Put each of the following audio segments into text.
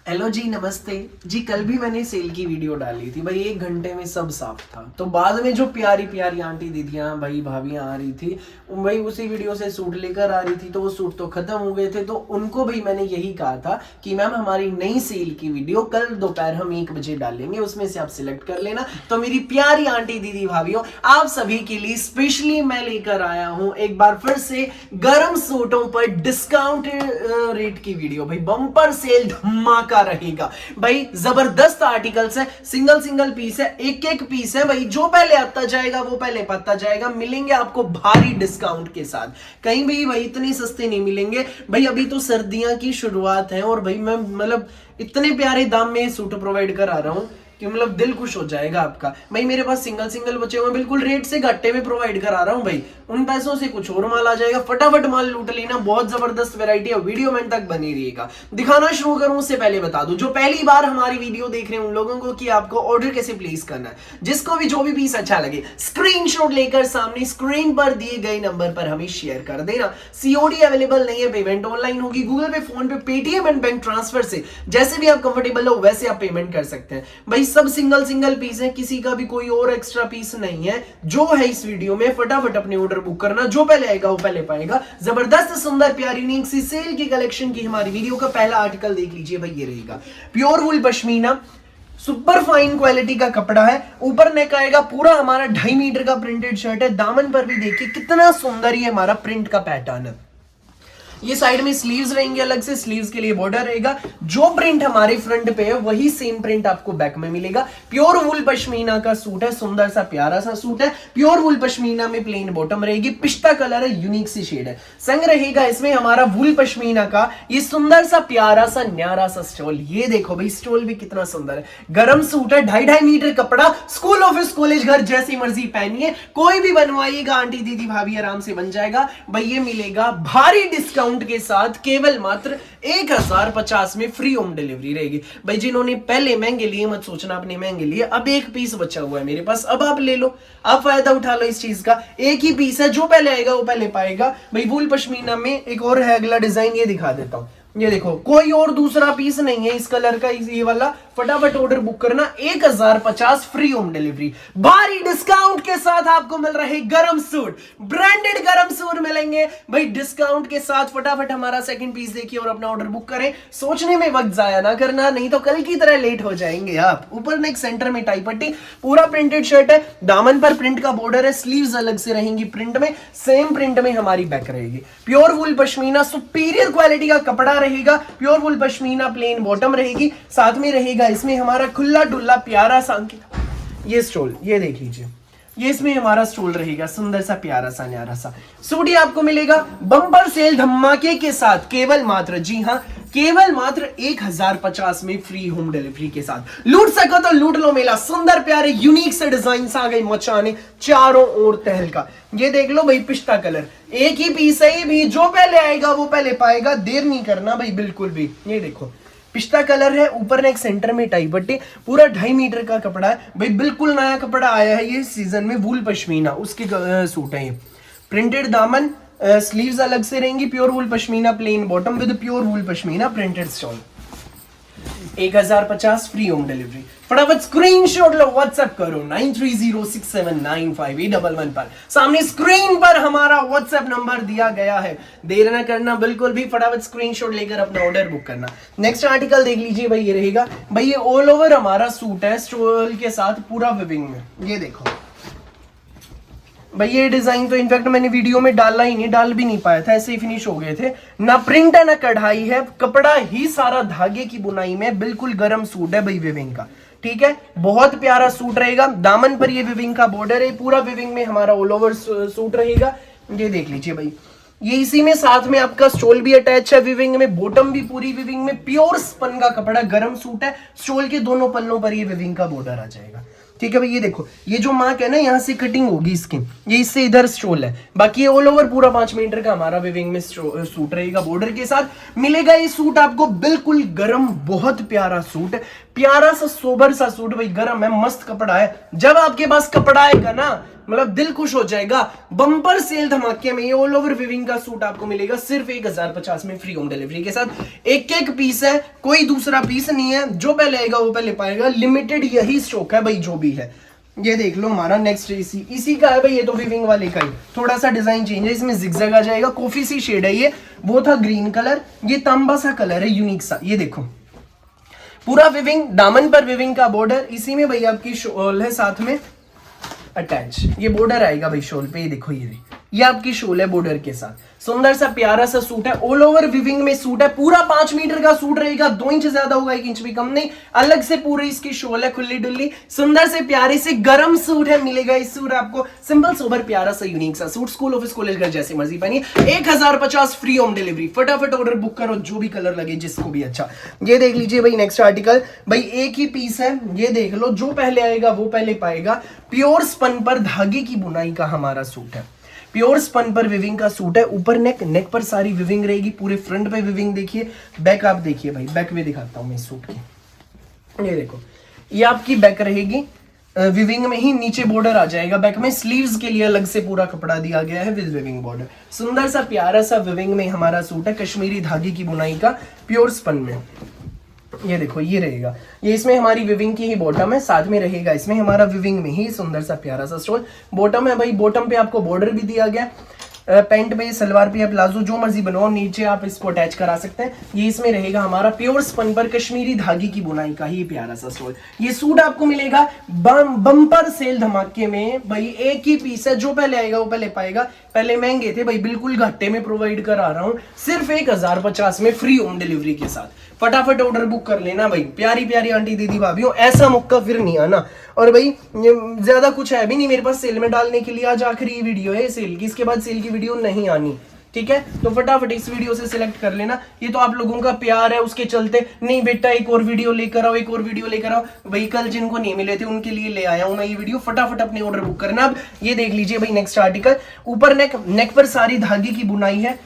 Hello जी, नमस्ते जी। कल भी मैंने सेल की वीडियो डाली थी भाई, 1 घंटे में सब साफ था। तो बाद में जो प्यारी प्यारी आंटी दीदियां भाई भाभियां आ रही थी, भाई उसी वीडियो से सूट लेकर आ रही थी, तो वो सूट तो खत्म हो गए थे। तो उनको भाई मैंने यही कहा था कि मैम हमारी नई सेल की वीडियो कल दोपहर हम 1 बजे डालेंगे, उसमें से आप सिलेक्ट कर लेना। तो मेरी प्यारी आंटी दीदी भाभियों, आप सभी के लिए स्पेशली मैं लेकर आया हूं एक बार फिर से गर्म सूटों पर डिस्काउंट रेट की वीडियो। भाई बम्पर सेल धमाका रहेगा भाई, जबरदस्त आर्टिकल्स है, सिंगल सिंगल पीस है, एक एक पीस है भाई। जो पहले आता जाएगा वो पहले पाता जाएगा। मिलेंगे आपको भारी डिस्काउंट के साथ, कहीं भी भाई इतने सस्ते नहीं मिलेंगे भाई। अभी तो सर्दियां की शुरुआत है और भाई मैं मतलब इतने प्यारे दाम में सूट प्रोवाइड करा रहा हूं कि मतलब दिल खुश हो जाएगा आपका। भाई मेरे पास सिंगल सिंगल बचे हुए, बिल्कुल रेट से घट्टे में प्रोवाइड करा रहा हूं भाई। उन पैसों से कुछ और माल आ जाएगा, फटाफट माल लूट लेना। बहुत जबरदस्त वैरायटी है, वीडियो में तक बनी रहिएगा। दिखाना शुरू करूं उससे पहले बता दूं, जो पहली बार हमारी वीडियो देख रहे हैं उन लोगों को कि आपको ऑर्डर कैसे प्लेस करना है। जिसको भी जो भी पीस अच्छा लगे स्क्रीनशॉट लेकर सामने स्क्रीन पर दिए गए नंबर पर हमें शेयर कर देना। सीओडी अवेलेबल नहीं है, पेमेंट ऑनलाइन होगी, गूगल पे, फोन पे, पेटीएम एंड बैंक ट्रांसफर से जैसे भी आप कंफर्टेबल हो वैसे आप पेमेंट कर सकते हैं भाई। सब सिंगल सिंगल पीस है, किसी का भी कोई और एक्स्ट्रा पीस नहीं है। जो है इस वीडियो में फटाफट अपने ऑर्डर बुक करना, जो पहले आएगा वो पहले पाएगा। जबरदस्त सुंदर प्यारी यूनिक सी सेल की कलेक्शन की हमारी वीडियो का पहला आर्टिकल देख लीजिए भाई। ये रहेगा pure wool pashmina, super fine quality का कपड़ा है। ऊपर नेक आएगा, पूरा हमारा 2.5 मीटर का प्रिंटेड शर्ट है। दामन पर भी देखिए कितना सुंदर ये हमारा प्रिंट का पैटर्न है। ये साइड में स्लीव्स रहेंगे, अलग से स्लीव्स के लिए बॉर्डर रहेगा। जो प्रिंट हमारे फ्रंट पे है वही सेम प्रिंट आपको बैक में मिलेगा। प्योर वूल पश्मीना का सूट है, सुंदर सा प्यारा सा सूट है। प्योर वूल पश्मीना में प्लेन बॉटम रहेगी, पिस्ता कलर है, यूनिक सी शेड है। संग रहेगा इसमें हमारा वूल पश्मीना का ये सुंदर सा प्यारा सा न्यारा सा स्टोल। ये देखो भाई, स्टोल भी कितना सुंदर है। गर्म सूट है, 2.5 मीटर कपड़ा, स्कूल ऑफिस कॉलेज घर जैसी मर्जी पहनिए, कोई भी बनवाइएगा आंटी दीदी भाभी आराम से बन जाएगा भाई। ये मिलेगा भारी डिस्काउंट के साथ, केवल मात्र 1050 में फ्री होम डिलीवरी रहेगी भाई। जिन्होंने पहले महंगे लिए मत सोचना अपने महंगे लिए, अब एक पीस बचा हुआ है मेरे पास, अब आप ले लो, आप फायदा उठा लो इस चीज का। एक ही पीस है, जो पहले आएगा वो पहले पाएगा भाई। वूल पश्मीना में एक और है अगला डिजाइन, ये दिखा देता हूं। ये देखो, कोई और दूसरा पीस नहीं है इस कलर का, ये वाला। फटाफट ऑर्डर बुक करना, 1050 फ्री होम डिलीवरी। भारी डिस्काउंट के साथ आपको मिल रहे गरम सूट, ब्रांडेड गरम सूट मिलेंगे भाई डिस्काउंट के साथ। फटाफट हमारा सेकंड पीस देखिए और अपना ऑर्डर बुक करें। सोचने में वक्त जाया ना करना, नहीं तो कल की तरह लेट हो जाएंगे आप। ऊपर नेक, सेंटर में टाई पट्टी, पूरा प्रिंटेड शर्ट है। दामन पर प्रिंट का बॉर्डर है, स्लीव्स अलग से रहेंगी प्रिंट में, सेम प्रिंट में हमारी बैक रहेगी। Pure wool pashmina, superior quality का कपड़ा रहेगा। Pure wool pashmina, plain bottom रहेगी, साथ में रहेगा इसमें हमारा खुला डुल्ला प्यारा सा ये स्टोल। ये देख लीजिए, ये इसमें हमारा स्टोल रहेगा, सुंदर सा प्यारा सा न्यारा सा सूट। ये आपको मिलेगा बम्पर सेल धमाके के साथ, केवल मात्र, जी हाँ, केवल मात्र 1050 में फ्री होम डिलीवरी के साथ। लूट सको तो लूट लो मेला। सुंदर प्यारे यूनिक से डिजाइन आ गए मचाने चारों ओर तहलका। ये देख लो भाई, पिस्ता कलर, एक ही पीस है ये भी, जो पहले आएगा वो पहले पाएगा, देर नहीं करना भाई बिल्कुल भी। ये देखो पिस्ता कलर है, ऊपर ने एक सेंटर में टाई पट्टी, पूरा 2.5 मीटर का कपड़ा है भाई, बिल्कुल नया कपड़ा आया है ये सीजन में। वूल पश्मीना उसके सूट है ये, प्रिंटेड दामन, स्लीव्स अलग से रहेंगी। Pure wool pashmina, plain bottom with pure wool pashmina printed stole. 1050 free home delivery. फटाफट स्क्रीनशॉट लो, व्हाट्सएप करो 9306795811 पर। सामने स्क्रीन पर हमारा व्हाट्सएप नंबर दिया गया है, देर न करना बिल्कुल भी। फटाफट स्क्रीनशॉट लेकर अपना ऑर्डर बुक करना। नेक्स्ट आर्टिकल देख लीजिए भाई, ये रहेगा भाई, ये ऑल ओवर हमारा सूट है स्टोल के साथ, पूरा विविंग में। ये देखो भाई, ये डिजाइन तो इनफैक्ट मैंने वीडियो में डाला ही नहीं, डाल भी नहीं पाया था, ऐसे ही फिनिश हो गए थे। ना प्रिंट है ना कढ़ाई है, कपड़ा ही सारा धागे की बुनाई में, बिल्कुल गर्म सूट है भाई विविंग का। ठीक है, बहुत प्यारा सूट रहेगा। दामन पर ये विविंग का बॉर्डर है, पूरा विविंग में हमारा ऑल ओवर सूट रहेगा। ये देख लीजिए भाई, ये इसी में साथ में आपका स्टोल भी अटैच है विविंग में, बॉटम भी पूरी विविंग में। प्योर स्पन का कपड़ा, गर्म सूट है। स्टोल के दोनों पल्लों पर ये विविंग का बॉर्डर आ जाएगा। ठीक है भाई, ये देखो, ये जो मार्क है ना, यहाँ से कटिंग होगी इसकी, ये इससे इधर स्टोल है। बाकी ये ऑल ओवर पूरा 5 मीटर का हमारा विविंग में सूट रहेगा, बॉर्डर के साथ मिलेगा। ये सूट आपको बिल्कुल गरम, बहुत प्यारा सूट है, प्यारा सा सोबर सा सूट भाई, गरम है, मस्त कपड़ा है। जब आपके पास कपड़ा आएगा ना मतलब दिल खुश हो जाएगा। बम्पर सेल धमाके में ये ऑल ओवर विविंग का सूट आपको मिलेगा सिर्फ 1050 में फ्री होम डिलीवरी के साथ। एक एक पीस है, कोई दूसरा पीस नहीं है, जो पहले आएगा वो पहले पाएगा। लिमिटेड यही स्टॉक है भाई जो भी है। ये देख लो हमारा नेक्स्ट इसी का है भाई, ये तो विविंग वाले का ही, थोड़ा सा डिजाइन चेंज है, इसमें जिगजैग आ जाएगा। कॉफी सी शेड है ये, वो था ग्रीन कलर, ये तांबा सा कलर है यूनिक सा। ये देखो पूरा विविंग, दामन पर विविंग का बॉर्डर, इसी में भाई आपकी शॉल है साथ में अटैच, ये बॉर्डर आएगा भाई शॉल पे। ये देखो ये आपकी शॉल है बॉर्डर के साथ। सुंदर सा प्यारा सा सूट है, ऑल ओवर विविंग में सूट है, पूरा 5 मीटर का सूट रहेगा, 2 इंच ज्यादा होगा, 1 इंच भी कम नहीं। अलग से पूरी इसकी शॉल है, खुली डुल्ली, सुंदर से प्यारे से गरम सूट है। मिलेगा इस सूट आपको सिंपल सोबर प्यारा सा यूनिक सा सूट, स्कूल ऑफिस कॉलेज घर जैसे मर्जी पहनिए। 1050 फ्री होम डिलीवरी, फटाफट ऑर्डर बुक करो, जो भी कलर लगे जिसको भी अच्छा। ये देख लीजिए भाई नेक्स्ट आर्टिकल, भाई एक ही पीस है, ये देख लो, जो पहले आएगा वो पहले पाएगा। प्योर स्पन पर धागे की बुनाई का हमारा सूट है, प्योर स्पन पर विविंग का सूट है। ऊपर नेक पर सारी विविंग रहेगी, पूरे फ्रंट पे विविंग देखिए, बैक आप देखिए भाई, बैक में दिखाता हूं मैं सूट की। ये देखो ये आपकी बैक रहेगी, विविंग में ही नीचे बॉर्डर आ जाएगा बैक में। स्लीव्स के लिए अलग से पूरा कपड़ा दिया गया है विद विविंग बॉर्डर। सुंदर सा प्यारा सा विविंग में हमारा सूट है, कश्मीरी धागे की बुनाई का, प्योर स्पन में। ये देखो ये रहेगा, ये इसमें हमारी विविंग की ही बॉटम है, साथ में रहेगा इसमें हमारा विविंग में ही सुंदर सा प्यारा सा स्टोल। बॉटम है भाई, बॉटम पे आपको बॉर्डर भी दिया गया, पैंट पे सलवार पे आप प्लाजो जो मर्जी बनवाओ, नीचे आप इसको अटैच करा सकते हैं। ये इसमें रहेगा हमारा प्योर स्पन पर कश्मीरी धागे की बुनाई का ही प्यारा सा स्टोल। ये सूट आपको मिलेगा बम्पर सेल धमाके में भाई, एक ही पीस है, जो पहले आएगा वो पहले पाएगा। पहले महंगे थे भाई, बिल्कुल घाटे में प्रोवाइड करा रहा हूं सिर्फ 1050 में फ्री होम डिलीवरी के साथ। फटाफट ऑर्डर बुक कर लेना भाई, प्यारी प्यारी आंटी दीदी भाभीओ, ऐसा मौका फिर नहीं आना। और भाई ज्यादा कुछ है भी नहीं मेरे पास सेल में डालने के लिए, आज आखिरी वीडियो है सेल की, इसके बाद सेल की वीडियो नहीं आनी, ठीक है। तो फटाफट इस वीडियो से सिलेक्ट कर लेना, ये तो आप लोगों का प्यार है उसके चलते। नहीं बेटा एक और वीडियो लेकर आओ, एक और वीडियो लेकर आओ भाई, कल जिनको नहीं मिले थे उनके लिए ले आया हूं मैं ये वीडियो। फटाफट अपने ऑर्डर बुक करना। अब ये देख लीजिए भाई नेक्स्ट आर्टिकल, ऊपर नेक पर सारी धागे की बुनाई है,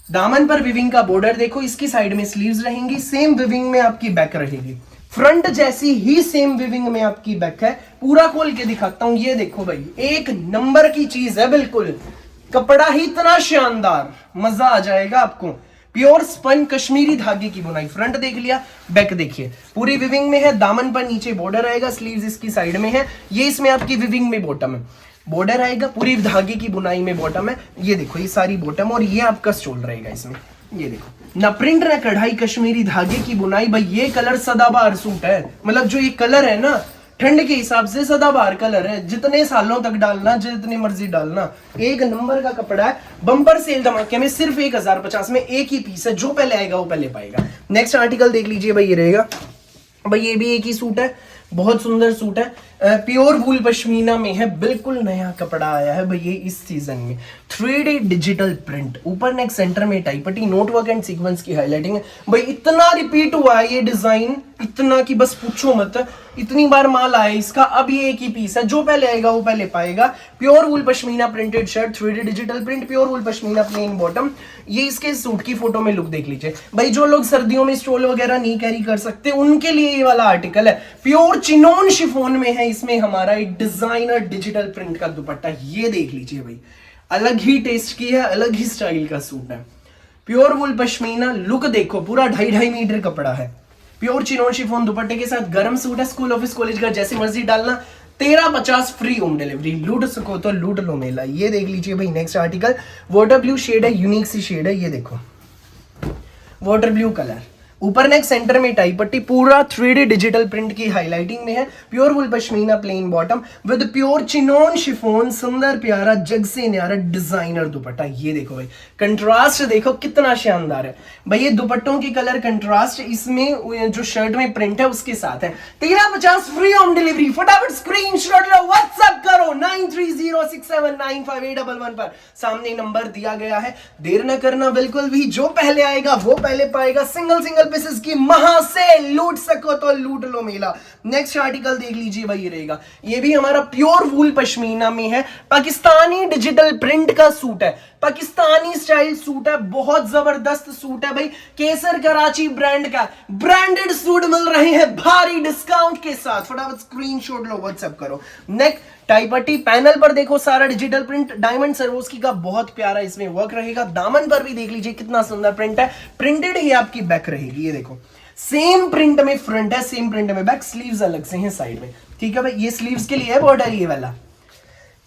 दामन पर विविंग का बॉर्डर देखो, इसकी साइड में स्लीव्स रहेंगी, सेम विविंग में आपकी बैक रहेगी, फ्रंट जैसी ही सेम विविंग में आपकी बैक है। पूरा खोल के दिखाता हूं, ये देखो भाई एक नंबर की चीज है, बिल्कुल कपड़ा ही इतना शानदार, मजा आ जाएगा आपको। प्योर स्पन कश्मीरी धागे की बुनाई, फ्रंट देख लिया, बैक देखिए, पूरी विविंग में है। दामन पर नीचे बॉर्डर आएगा, स्लीव्स इसकी साइड में है, ये इसमें आपकी विविंग में बॉटम है, बॉर्डर आएगा, पूरी धागे की बुनाई में बॉटम है। ये देखो ये सारी बॉटम, और ये आपका स्टोल रहेगा इसमें। ये देखो ना प्रिंट ना कढ़ाई, कश्मीरी धागे की बुनाई भाई। ये कलर सदाबहार सूट है, मतलब जो ये कलर है ना ठंड के हिसाब से सदाबहार कलर है, जितने सालों तक डालना, जितने मर्जी डालना, एक नंबर का कपड़ा है। बम्पर सेल धमाके में सिर्फ 1050 में एक ही पीस है, जो पहले आएगा वो पहले पाएगा। नेक्स्ट आर्टिकल देख लीजिए भाई, ये रहेगा भाई, ये भी एक ही सूट है, बहुत सुंदर सूट है, प्योर वूल पश्मीना में है, बिल्कुल नया कपड़ा आया है भाई ये इस सीजन में। 3D डिजिटल प्रिंट, ऊपर नेक सेंटर में टाई पट्टी, नोट वर्क एंड सीक्वेंस की हाईलाइटिंग है भाई। इतना रिपीट हुआ है ये डिजाइन, इतना कि बस पूछो मत, इतनी बार माल आया इसका। अब ये एक ही पीस है, जो पहले आएगा वो पहले पाएगा। Pure wool pashmina printed shirt, 3D digital print, pure wool pashmina plain bottom. ये इसके सूट की फोटो में लुक देख लीजिए भाई, जो लोग सर्दियों में स्टोल वगैरह नहीं कैरी कर सकते उनके लिए ये वाला आर्टिकल है। प्योर चिनोन शिफॉन में है, इसमें हमारा एक डिजाइनर डिजिटल प्रिंट का दुपट्टा, ये देख लीजिए भाई, अलग ही टेस्ट की है, अलग ही स्टाइल का सूट है। प्योर वूल पश्मीना, लुक देखो, पूरा 2.5 मीटर कपड़ा है, प्योर चिनोन शिफॉन दुपट्टे के साथ, गर्म सूट है, स्कूल ऑफिस कॉलेज का जैसे मर्जी डालना। 1350 फ्री होम डिलीवरी, लूट सको तो लूट लो मेला। ये देख लीजिए भाई next article, water blue shade है, यूनिक सी शेड है, ये देखो वाटर ब्लू कलर, ऊपर नेक सेंटर में टाई पट्टी, पूरा 3D डिजिटल प्रिंट की हाईलाइटिंग में है। Pure wool pashmina plain bottom with pure chinon chiffon, सुंदर प्यारा जग से न्यारा डिजाइनर दुपट्टा। ये देखो भाई कंट्रास्ट देखो कितना शानदार है भाई, ये दुपट्टों की कलर कंट्रास्ट इसमें जो शर्ट में प्रिंट है उसके साथ है। 1350 फ्री होम डिलीवरी, फटाफट स्क्रीनशॉट लो, व्हाट्सएप करो 9306795811 पर, सामने नंबर दिया गया है। देर न करना बिल्कुल भी, जो पहले आएगा वो पहले पाएगा। सिंगल पीसेस की महा से लूट सको तो लूट लो मेला। नेक्स्ट आर्टिकल देख लीजिए भाई, ये रहेगा, ये भी हमारा प्योर वूल पश्मीना में है, पाकिस्तानी डिजिटल प्रिंट का सूट है। पाकिस्तानी स्टाइल सूट है, बहुत जबरदस्त सूट है भाई, केसर कराची ब्रांड का ब्रांडेड सूट मिल रहे हैं भारी डिस्काउंट के साथ। फटाफट स्क्रीनशॉट लो, व्हाट्सएप करो। नेक टाई पट्टी, पैनल पर देखो सारा डिजिटल प्रिंट, डायमंड सरोस्की का बहुत प्यारा इसमें वर्क रहेगा। दामन पर भी देख लीजिए कितना सुंदर प्रिंट है, प्रिंटेड ही आपकी बैक रहेगी। ये देखो सेम प्रिंट में फ्रंट है, सेम प्रिंट में बैक, स्लीव्स अलग से हैं साइड में, ठीक है भाई। ये स्लीव्स के लिए है बॉर्डर, ये वाला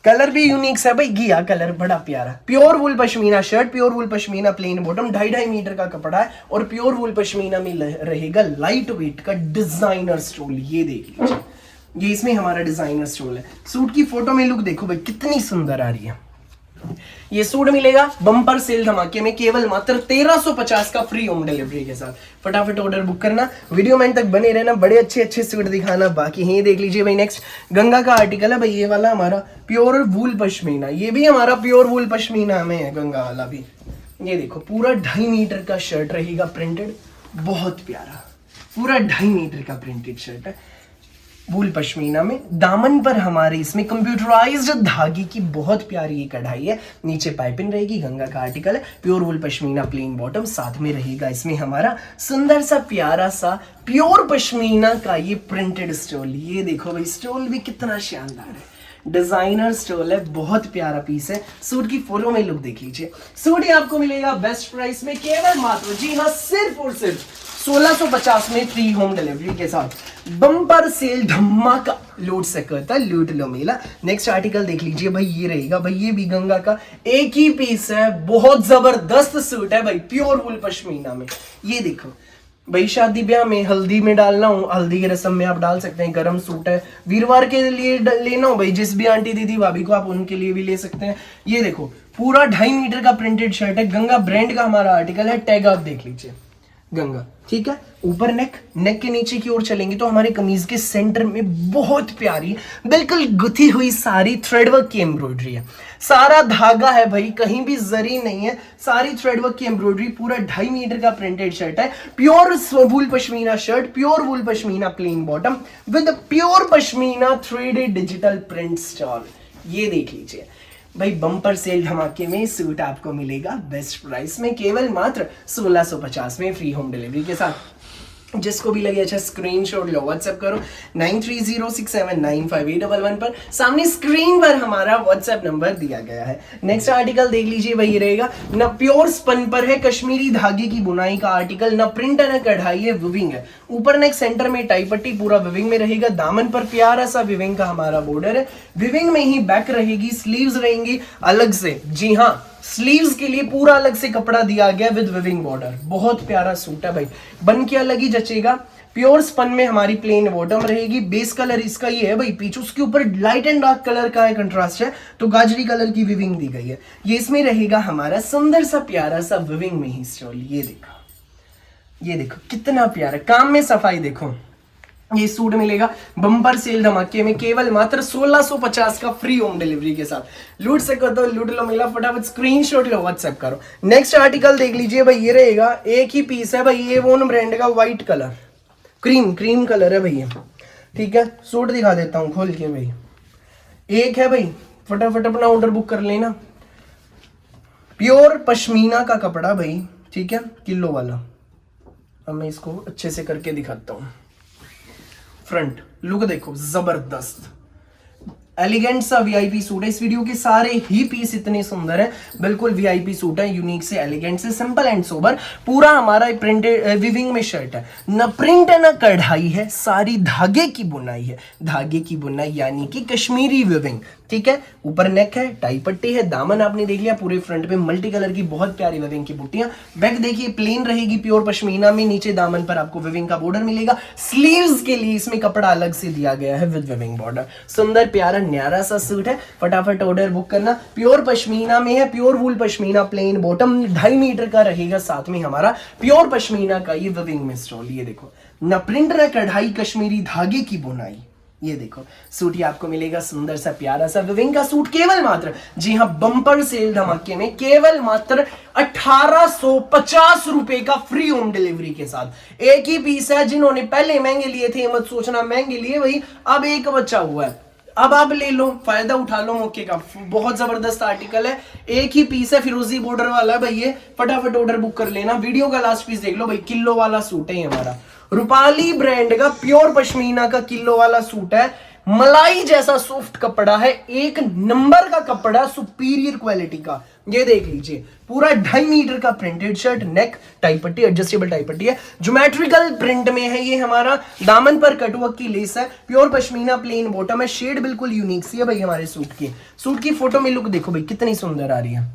कलर भी यूनिक है भाई, घिया कलर बड़ा प्यारा। Pure wool pashmina shirt, pure wool pashmina plain bottom, 2.5 metre का कपड़ा है और प्योर वूल पश्मीना में रहेगा लाइट वेट का डिजाइनर स्टोल। ये देख लीजिए, ये इसमें हमारा डिजाइनर स्टोल है। सूट की फोटो में लुक देखो भाई कितनी सुंदर आ रही है। ये सूट मिलेगा बम्पर सेल धमाके में केवल मात्र 1350 का फ्री होम डिलीवरी के साथ। फटाफट ऑर्डर बुक करना, वीडियो में तक बने रहना, बड़े अच्छे अच्छे सूट दिखाना बाकी है। देख लीजिए भाई, नेक्स्ट गंगा का आर्टिकल है भाई, ये वाला हमारा प्योर वूल पश्मीना, ये भी हमारा प्योर वूल पश्मीना में है, गंगा वाला भी। ये देखो पूरा 2.5 मीटर का शर्ट रहेगा प्रिंटेड, बहुत प्यारा, पूरा 2.5 मीटर का प्रिंटेड शर्ट है वूल पश्मीना में। दामन पर हमारे इसमें कंप्यूटराइज्ड धागे की बहुत प्यारी ये कढ़ाई है, नीचे पाइपिंग रहेगी, गंगा का आर्टिकल है, pure wool pashmina plain bottom, साथ में रहेगा इसमें हमारा सुंदर सा प्यारा सा प्योर पश्मीना का ये प्रिंटेड स्टोल। ये देखो भाई स्टोल भी कितना शानदार है, डिजाइनर स्टोल है, बहुत प्यारा पीस है। सूट की फोटो में लुक देख लीजिए। सूट ही आपको मिलेगा बेस्ट प्राइस में केवल मात्र, जी हाँ, सिर्फ और सिर्फ 1650 में फ्री होम डिलीवरी के साथ। बम्पर सेल धमाका, लूट से करता लूट लो मेला। नेक्स्ट आर्टिकल देख लीजिए भाई, ये रहेगा भाई, ये भी गंगा का एक ही पीस है, बहुत जबरदस्त सूट है भाई, प्योर वूल पश्मीना में। ये देखो भाई, शादी ब्याह में हल्दी में डालना हो, हल्दी की रस्म में आप डाल सकते हैं, गरम सूट है। वीरवार के लिए लेना हो भाई, जिस भी आंटी दीदी भाभी को, आप उनके लिए भी ले सकते हैं। ये देखो पूरा 2.5 मीटर का प्रिंटेड शर्ट है, गंगा ब्रांड का हमारा आर्टिकल है, टैग आप देख लीजिए गंगा, ठीक है। ऊपर नेक के नीचे की ओर चलेंगे तो हमारे कमीज के सेंटर में बहुत प्यारी बिल्कुल गुथी हुई सारी थ्रेडवर्क की एम्ब्रॉयडरी है, सारा धागा है भाई, कहीं भी जरी नहीं है, सारी थ्रेडवर्क की एम्ब्रॉयडरी, पूरा 2.5 मीटर का प्रिंटेड शर्ट है, pure wool pashmina shirt, pure wool pashmina plain bottom with pure pashmina 3D digital print stall. ये देख लीजिए भाई, बम्पर सेल धमाके में सूट आपको मिलेगा बेस्ट प्राइस में केवल मात्र 1650 में फ्री होम डिलीवरी के साथ। जिसको भी लगे अच्छा स्क्रीनशॉट लो, व्हाट्सएप करो 9306795811 पर, सामने स्क्रीन पर हमारा व्हाट्सएप नंबर दिया गया है। नेक्स्ट आर्टिकल देख लीजिए वही रहेगा, ना प्योर स्पन पर है, कश्मीरी धागे की बुनाई का आर्टिकल, ना प्रिंट है ना कढ़ाई है, विविंग है। ऊपर नेक सेंटर में टाई पट्टी, पूरा विविंग में रहेगा। दामन पर प्यारा सा विविंग का हमारा बॉर्डर है, विविंग में ही बैक रहेगी, स्लीव्स रहेंगी अलग से, जी हाँ, स्लीव्स के लिए पूरा अलग से कपड़ा दिया गया विद विविंग बॉर्डर। बहुत प्यारा सूट है भाई, बन के अलग ही जचेगा। प्योर स्पन में हमारी प्लेन बॉटम रहेगी, बेस कलर इसका ये है भाई पीच, उसके ऊपर लाइट एंड डार्क कलर का है, कंट्रास्ट है, तो गाजरी कलर की विविंग दी गई है। ये इसमें रहेगा हमारा सुंदर सा प्यारा सा विविंग में ही स्टॉल। ये देखो कितना प्यारा, काम में सफाई देखो। ये सूट मिलेगा बम्पर सेल धमाके में केवल मात्र 1650 का फ्री होम डिलीवरी के साथ। लूट सको तो लूट लो मेला, फटाफट स्क्रीनशॉट लो, व्हाट्सएप करो। नेक्स्ट आर्टिकल देख लीजिए भाई, ये रहेगा एक ही पीस है भाई, ये वोन ब्रांड का व्हाइट कलर, क्रीम कलर है भैया, ठीक है। सूट दिखा देता हूँ खोल के भाई, एक है भाई, फटाफट अपना ऑर्डर बुक कर लेना। प्योर पश्मीना का कपड़ा भाई, ठीक है, किलो वाला। अब मैं इसको अच्छे से करके दिखाता हूँ। फ्रंट लुक देखो, जबरदस्त एलिगेंट सा वीआईपी सूट है। इस वीडियो के सारे ही पीस इतने सुंदर हैं, बिल्कुल वीआईपी सूट है, यूनिक से, एलिगेंट से, सिंपल एंड सोबर। पूरा हमारा प्रिंटेड विविंग में शर्ट है, ना प्रिंट है ना कढ़ाई है, सारी धागे की बुनाई है, धागे की बुनाई यानी कि कश्मीरी विविंग, ठीक है। ऊपर नेक है, टाई पट्टी है, दामन आपने देख लिया, पूरे फ्रंट पे मल्टी कलर की बहुत प्यारी विविंग की बुट्टियां। बैक देखिए प्लेन रहेगी प्योर पश्मीना में, नीचे दामन पर आपको विविंग का बॉर्डर मिलेगा। स्लीव्स के लिए इसमें कपड़ा अलग से दिया गया है विद विविंग बॉर्डर। सुंदर प्यारा न्यारा सा सूट है, फटाफट ऑर्डर बुक करना। प्योर पश्मीना में है, pure wool pashmina plain bottom, 2.5 metre का रहेगा, साथ में हमारा प्योर पश्मीना का ये विविंग में स्टॉल। ये देखो न प्रिंट न कढ़ाई, कश्मीरी धागे की बुनाई। ये देखो सूट ही आपको मिलेगा सुंदर सा प्यारा सा विविंग का सूट केवल मात्र, जी हाँ, बम्पर सेल धमाके में केवल मात्र 1850 रुपए का फ्री होम डिलीवरी के साथ। एक ही पीस है, जिन्होंने पहले महंगे लिए थे मत सोचना महंगे लिए, वही अब एक बचा हुआ है। अब आप ले लो, फायदा उठा लो मौके का। बहुत जबरदस्त आर्टिकल है, एक ही पीस है, फिरोजी बॉर्डर वाला है भाई, ये फटाफट ऑर्डर बुक कर लेना। वीडियो का लास्ट पीस देख लो भाई, किलो वाला सूट है हमारा, रूपाली ब्रांड का प्योर पश्मीना का किलो वाला सूट है, मलाई जैसा सॉफ्ट कपड़ा है, एक नंबर का कपड़ा, सुपीरियर क्वालिटी का। ये देख लीजिए, पूरा 2.5 मीटर का प्रिंटेड शर्ट, नेक टाई पट्टी, एडजस्टेबल टाई पट्टी है, ज्योमेट्रिकल प्रिंट में है ये हमारा, दामन पर कटवर्क की लेस है, प्योर पश्मीना, प्लेन बॉटम है, शेड बिल्कुल यूनिक सी है भाई हमारे सूट की फोटो में लुक देखो भाई कितनी सुंदर आ रही है,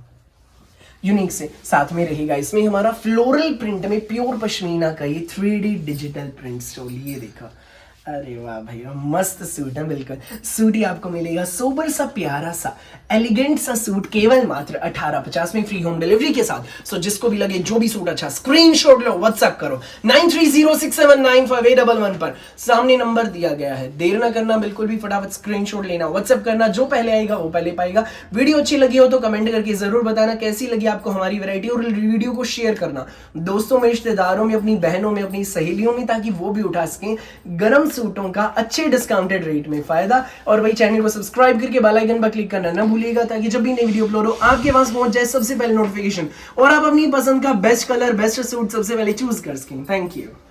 यूनिक से। साथ में रहेगा इसमें हमारा फ्लोरल प्रिंट में प्योर पश्मीना का ये 3D डिजिटल प्रिंट स्टोल, ये देखो, अरे वाह भाई मस्त सूट है। बिल्कुल सूट ही आपको मिलेगा सोबर सा, प्यारा सा, एलिगेंट सा सूट, केवल मात्र 1850 में, फ्री होम डिलीवरी के साथ। सो जिसको भी लगे जो भी सूट अच्छा, स्क्रीनशॉट लो, व्हाट्सएप करो 9306795811 पर, सामने नंबर दिया गया है, देर ना करना बिल्कुल भी, फटाफट स्क्रीनशॉट लेना, व्हाट्सएप करना, जो पहले आएगा वो पहले पाएगा। वीडियो अच्छी लगी हो तो कमेंट करके जरूर बताना कैसी लगी आपको हमारी वैरायटी, और वीडियो को शेयर करना दोस्तों में, रिश्तेदारों में, अपनी बहनों में, अपनी सहेलियों में, ताकि वो भी उठा सकें गरम सूटों का अच्छे डिस्काउंटेड रेट में फायदा। और वही चैनल को सब्सक्राइब करके बेल आइकन पर क्लिक करना ना भूलिएगा, ताकि जब भी नई वीडियो अपलोड हो आपके पास पहुंच जाए सबसे पहले नोटिफिकेशन, और आप अपनी पसंद का बेस्ट कलर, बेस्ट सूट सबसे पहले चूज कर सकें। Thank you.